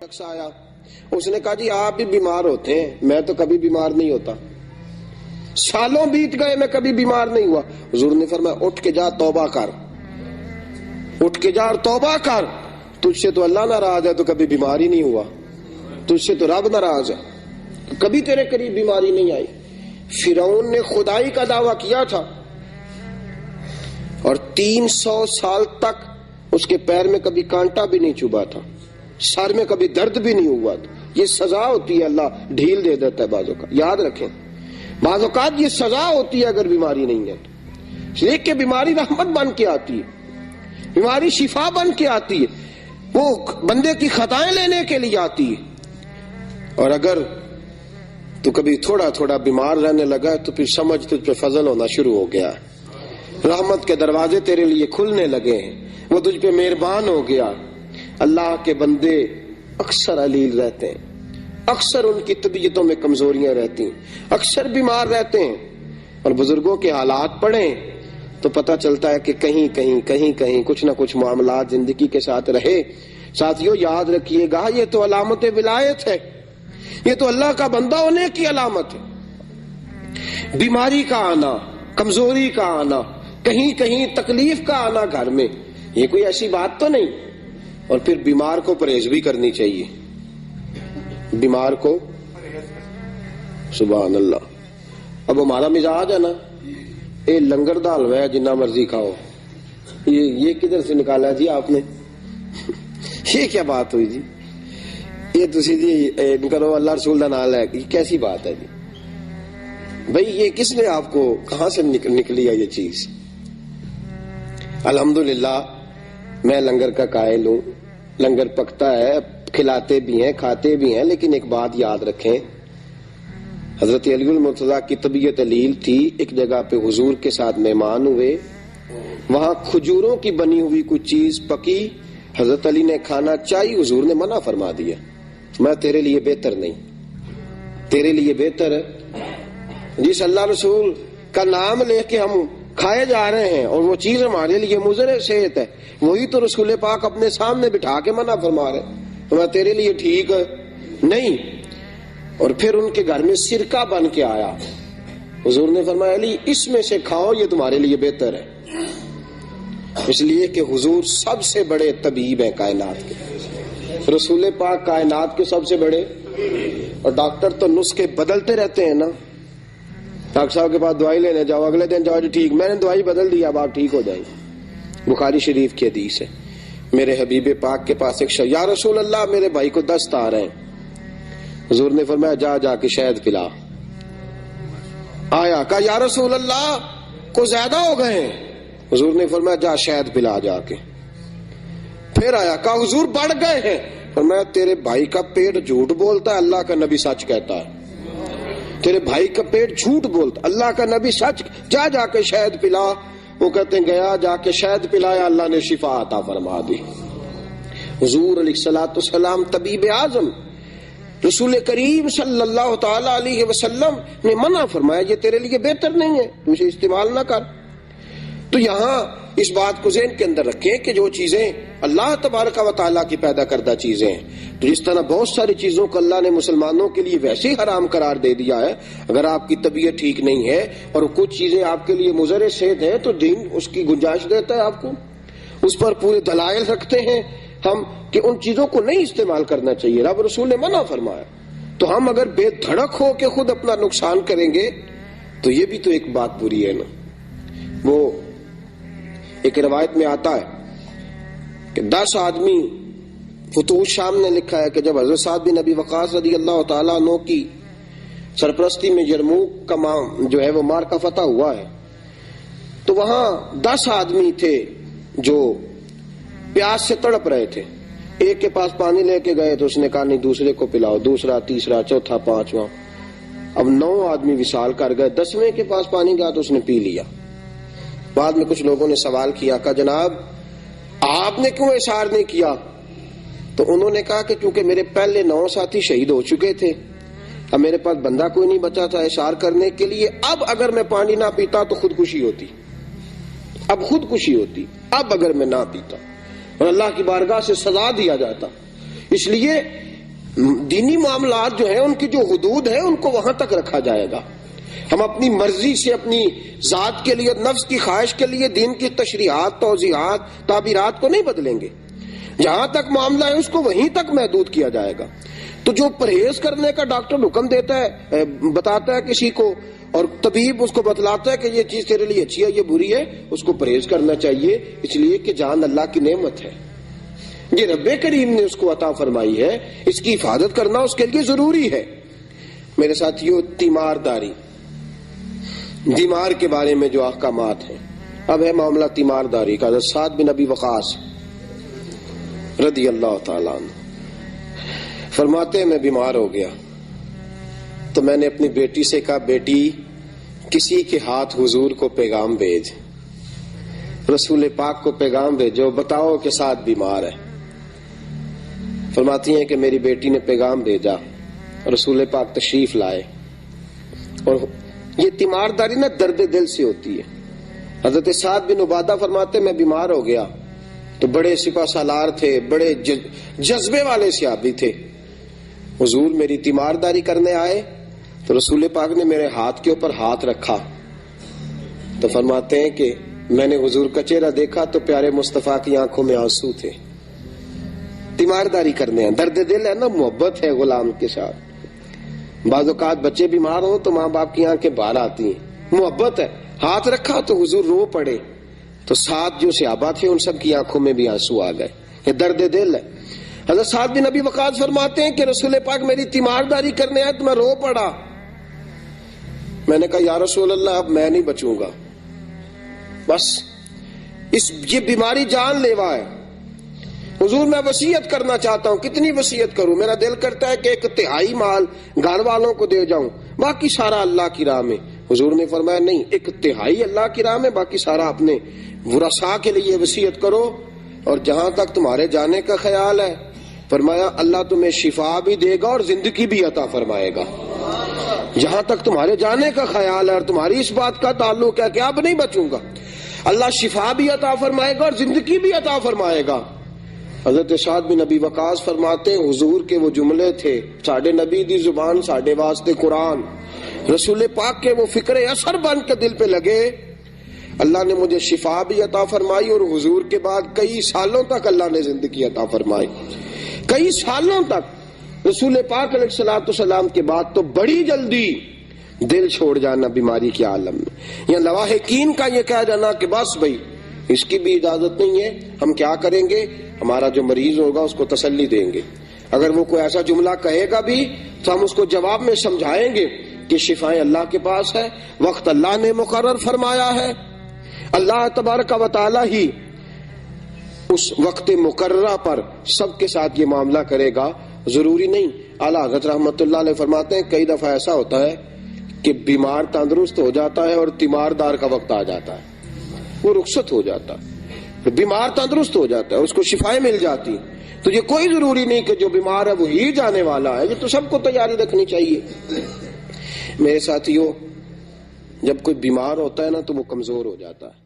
شخص آیا, اس نے کہا جی آپ بھی بیمار ہوتے ہیں, میں تو کبھی بیمار نہیں ہوتا, سالوں بیت گئے میں کبھی بیمار نہیں ہوا. حضور نے فرمایا اٹھ کے جا توبہ کر, اٹھ کے جا اور توبہ کر, تجھ سے تو اللہ ناراض ہے تو کبھی بیمار ہی نہیں ہوا, تجھ سے تو رب ناراض ہے, کبھی تیرے قریب بیماری نہیں آئی. فرعون نے خدائی کا دعویٰ کیا تھا اور 300 سال تک اس کے پیر میں کبھی کانٹا بھی نہیں چبھا تھا, سر میں کبھی درد بھی نہیں ہوا تھا. یہ سزا ہوتی ہے, اللہ ڈھیل دے دیتا ہے بعض اوقات, یاد رکھیں بعض اوقات یہ سزا ہوتی ہے اگر بیماری نہیں ہے. لیکن کہ بیماری رحمت بن کے آتی ہے, بیماری شفا بن کے آتی ہے, وہ بندے کی خطائیں لینے کے لیے آتی ہے. اور اگر تو کبھی تھوڑا تھوڑا بیمار رہنے لگا تو پھر سمجھ تجھ پہ فضل ہونا شروع ہو گیا, رحمت کے دروازے تیرے لیے کھلنے لگے ہیں, وہ تجھ پہ مہربان ہو گیا. اللہ کے بندے اکثر علیل رہتے ہیں, اکثر ان کی طبیعتوں میں کمزوریاں رہتی ہیں, اکثر بیمار رہتے ہیں, اور بزرگوں کے حالات پڑھیں تو پتہ چلتا ہے کہ کہیں کہیں کہیں کہیں کچھ نہ کچھ معاملات زندگی کے ساتھ رہے. ساتھیوں یاد رکھیے گا یہ تو علامت ولایت ہے, یہ تو اللہ کا بندہ ہونے کی علامت ہے. بیماری کا آنا, کمزوری کا آنا, کہیں کہیں تکلیف کا آنا گھر میں, یہ کوئی ایسی بات تو نہیں. اور پھر بیمار کو پرہیز بھی کرنی چاہیے, بیمار کو سبحان اللہ. اب ہمارا مزاج ہے نا اے لنگر دا حلوہ ہے جنہ مرضی کھاؤ, یہ کدھر سے نکالا جی آپ نے, یہ کیا بات ہوئی جی, یہ تسی جی کرو اللہ رسول دا نام ہے, کیسی بات ہے جی بھائی, یہ کس نے آپ کو کہاں سے نکلی ہے یہ چیز. الحمدللہ میں لنگر کا قائل ہوں, لنگر پکتا ہے, کھلاتے بھی ہیں کھاتے بھی ہیں, لیکن ایک بات یاد رکھیں, حضرت علی المرتضیٰ کی طبیعت علیل تھی, ایک جگہ پہ حضور کے ساتھ مہمان ہوئے, وہاں کھجوروں کی بنی ہوئی کوئی چیز پکی, حضرت علی نے کھانا چاہی, حضور نے منع فرما دیا, میں تیرے لیے بہتر نہیں, تیرے لیے بہتر ہے جس اللہ رسول کا نام لے کے ہم کھائے جا رہے ہیں اور وہ چیز ہمارے لیے مضر صحت ہے, وہی تو رسول پاک اپنے سامنے بٹھا کے منع فرما رہے, تو میں تیرے لیے ٹھیک نہیں. اور پھر ان کے گھر میں سرکہ بن کے آیا, حضور نے فرمایا علی اس میں سے کھاؤ, یہ تمہارے لیے بہتر ہے, اس لیے کہ حضور سب سے بڑے طبیب ہیں کائنات کے, رسول پاک کائنات کے سب سے بڑے. اور ڈاکٹر تو نسخے بدلتے رہتے ہیں نا, ڈاکٹر صاحب کے پاس دوائی لینے جاؤ, اگلے دن جاؤ جی ٹھیک, میں نے دوائی بدل دی, اب آپ ٹھیک ہو جائیں. بخاری شریف کی حدیث ہے, میرے حبیب پاک کے پاس ایک شخص, یا رسول اللہ میرے بھائی کو دست آ رہے ہیں, حضور نے فرمایا جا جا کے شہد پلا. آیا کہا یا رسول اللہ کو زیادہ ہو گئے ہیں, حضور نے فرمایا جا شہد پلا جا کے. پھر آیا کہا حضور بڑھ گئے ہیں, فرمایا تیرے بھائی کا پیٹ جھوٹ بولتا ہے, اللہ کا نبی سچ کہتا ہے, تیرے بھائی کا پیٹ جھوٹ بولتا, اللہ کا نبی سچ, جا جا کے شہد پلا. وہ کہتے ہیں گیا جا کے شہد پلایا, اللہ نے شفا عطا فرما دی. حضور علیہ الصلوۃ والسلام طبیب اعظم رسول کریم صلی اللہ تعالی علیہ وسلم نے منع فرمایا یہ تیرے لیے بہتر نہیں ہے, تو اسے استعمال نہ کر. تو یہاں اس بات کو ذہن کے اندر رکھیں کہ جو چیزیں اللہ تبارک و تعالیٰ کی پیدا کردہ چیزیں ہیں, تو جس طرح بہت ساری چیزوں کو اللہ نے مسلمانوں کے لیے ویسے ہی حرام قرار دے دیا ہے, اگر آپ کی طبیعت ٹھیک نہیں ہے اور کچھ چیزیں آپ کے لیے مضر صحت ہیں تو دین اس کی گنجائش دیتا ہے آپ کو, اس پر پورے دلائل رکھتے ہیں ہم کہ ان چیزوں کو نہیں استعمال کرنا چاہیے, رب رسول نے منع فرمایا. تو ہم اگر بے دھڑک ہو کے خود اپنا نقصان کریں گے تو یہ بھی تو ایک بات بری ہے نا. وہ ایک روایت میں آتا ہے کہ 10 آدمی, فتوح شام نے لکھا ہے کہ جب حضرت سعد بن ابی وقاص رضی اللہ تعالیٰ عنہ کی سرپرستی میں یرموک کا جو ہے وہ مارکہ فتح ہوا ہے, تو وہاں 10 آدمی تھے جو پیاس سے تڑپ رہے تھے. ایک کے پاس پانی لے کے گئے تو اس نے کہا نہیں دوسرے کو پلاؤ, دوسرا, تیسرا, چوتھا, 5واں, اب 9 آدمی وصال کر گئے. 10ویں کے پاس پانی گیا تو اس نے پی لیا. بعد میں کچھ لوگوں نے سوال کیا, کہا جناب آپ نے کیوں احسار نہیں کیا؟ تو انہوں نے کہا کہ چونکہ میرے پہلے 9 ساتھی شہید ہو چکے تھے, اب میرے پاس بندہ کوئی نہیں بچا تھا احسار کرنے کے لیے, اب اگر میں پانی نہ پیتا تو خودکشی ہوتی, اب خودکشی ہوتی, اب اگر میں نہ پیتا اور اللہ کی بارگاہ سے سزا دیا جاتا. اس لیے دینی معاملات جو ہیں ان کی جو حدود ہے ان کو وہاں تک رکھا جائے گا. ہم اپنی مرضی سے اپنی ذات کے لیے نفس کی خواہش کے لیے دین کی تشریحات توضیحات تعبیرات کو نہیں بدلیں گے. جہاں تک معاملہ ہے اس کو وہیں تک محدود کیا جائے گا. تو جو پرہیز کرنے کا ڈاکٹر حکم دیتا ہے بتاتا ہے کسی کو اور طبیب اس کو بتلاتا ہے کہ یہ چیز تیرے لیے اچھی ہے یہ بری ہے، اس کو پرہیز کرنا چاہیے، اس لیے کہ جان اللہ کی نعمت ہے، یہ رب کریم نے اس کو عطا فرمائی ہے، اس کی حفاظت کرنا اس کے لیے ضروری ہے. میرے ساتھیو، تیمارداری، بیمار کے بارے میں جو احکامات ہیں. اب ہے معاملہ تیمارداری کا. حضرت سعد بن ابی وقاص رضی اللہ تعالیٰ عنہ فرماتے ہیں میں بیمار ہو گیا تو میں نے اپنی بیٹی سے کہا بیٹی کسی کے ہاتھ حضور کو پیغام بھیج، رسول پاک کو پیغام بھیجو، بتاؤ کہ سعد بیمار ہے. فرماتی ہیں کہ میری بیٹی نے پیغام بھیجا، رسول پاک تشریف لائے. اور یہ تیمارداری نا درد دل سے ہوتی ہے. حضرت سعد بن عبادہ فرماتے میں بیمار ہو گیا تو بڑے سپہ سالار تھے، بڑے جذبے والے صحابی تھے. حضور میری تیمارداری کرنے آئے تو رسول پاک نے میرے ہاتھ کے اوپر ہاتھ رکھا تو فرماتے ہیں کہ میں نے حضور کا چہرہ دیکھا تو پیارے مصطفیٰ کی آنکھوں میں آنسو تھے. تیمارداری کرنے ہیں، درد دل ہے نا، محبت ہے غلام کے ساتھ. بعض اوقات بچے بیمار ہوں تو ماں باپ کی آنکھیں باہر آتی ہیں، محبت ہے. ہاتھ رکھا تو حضور رو پڑے تو ساتھ جو صحابہ تھے ان سب کی آنکھوں میں بھی آنسو آ گئے. یہ درد دل ہے. حضرت سعد بن ابی وقاص فرماتے ہیں کہ رسول پاک میری تیمارداری کرنے آئے تو میں رو پڑا. میں نے کہا یا رسول اللہ اب میں نہیں بچوں گا، بس یہ بیماری جان لیوا ہے. حضور میں وصیت کرنا چاہتا ہوں. کتنی وصیت کروں؟ میرا دل کرتا ہے کہ 1/3 مال گھر والوں کو دے جاؤں، باقی سارا اللہ کی راہ میں. حضور نے فرمایا نہیں، 1/3 اللہ کی راہ میں، باقی سارا اپنے ورثاء کے لیے وصیت کرو. اور جہاں تک تمہارے جانے کا خیال ہے فرمایا اللہ تمہیں شفا بھی دے گا اور زندگی بھی عطا فرمائے گا. جہاں تک تمہارے جانے کا خیال ہے اور تمہاری اس بات کا تعلق ہے کہ اب نہیں بچوں گا، اللہ شفا بھی عطا فرمائے گا اور زندگی بھی عطا فرمائے گا. حضرت سعد بن ابی وقاص فرماتے ہیں حضور کے وہ جملے تھے، ساڈے نبی دی زبان ساڈے واسطے قرآن، رسول پاک کے وہ فکر اثر بن کے دل پہ لگے. اللہ نے مجھے شفا بھی عطا فرمائی اور حضور کے بعد کئی سالوں تک اللہ نے زندگی عطا فرمائی. کئی سالوں تک رسول پاک علیہ الصلوۃ والسلام کے بعد تو بڑی جلدی دل چھوڑ جانا بیماری کے عالم میں، یا لواحقین کا یہ کہہ جانا کہ بس بھائی اس کی بھی اجازت نہیں ہے. ہم کیا کریں گے؟ ہمارا جو مریض ہوگا اس کو تسلی دیں گے. اگر وہ کوئی ایسا جملہ کہے گا بھی تو ہم اس کو جواب میں سمجھائیں گے کہ شفائیں اللہ کے پاس ہے، وقت اللہ نے مقرر فرمایا ہے. اللہ تبارک و تعالی ہی اس وقت مقررہ پر سب کے ساتھ یہ معاملہ کرے گا. ضروری نہیں. اعلیٰ حضرت رحمۃ اللہ علیہ فرماتے ہیں کئی دفعہ ایسا ہوتا ہے کہ بیمار تندرست ہو جاتا ہے اور تیماردار کا وقت آ جاتا ہے، وہ رخصت ہو جاتا ہے، بیمار تندرست ہو جاتا ہے، اس کو شفائیں مل جاتی. تو یہ کوئی ضروری نہیں کہ جو بیمار ہے وہی جانے والا ہے. یہ تو سب کو تیاری رکھنی چاہیے. میرے ساتھیوں، جب کوئی بیمار ہوتا ہے نا تو وہ کمزور ہو جاتا ہے.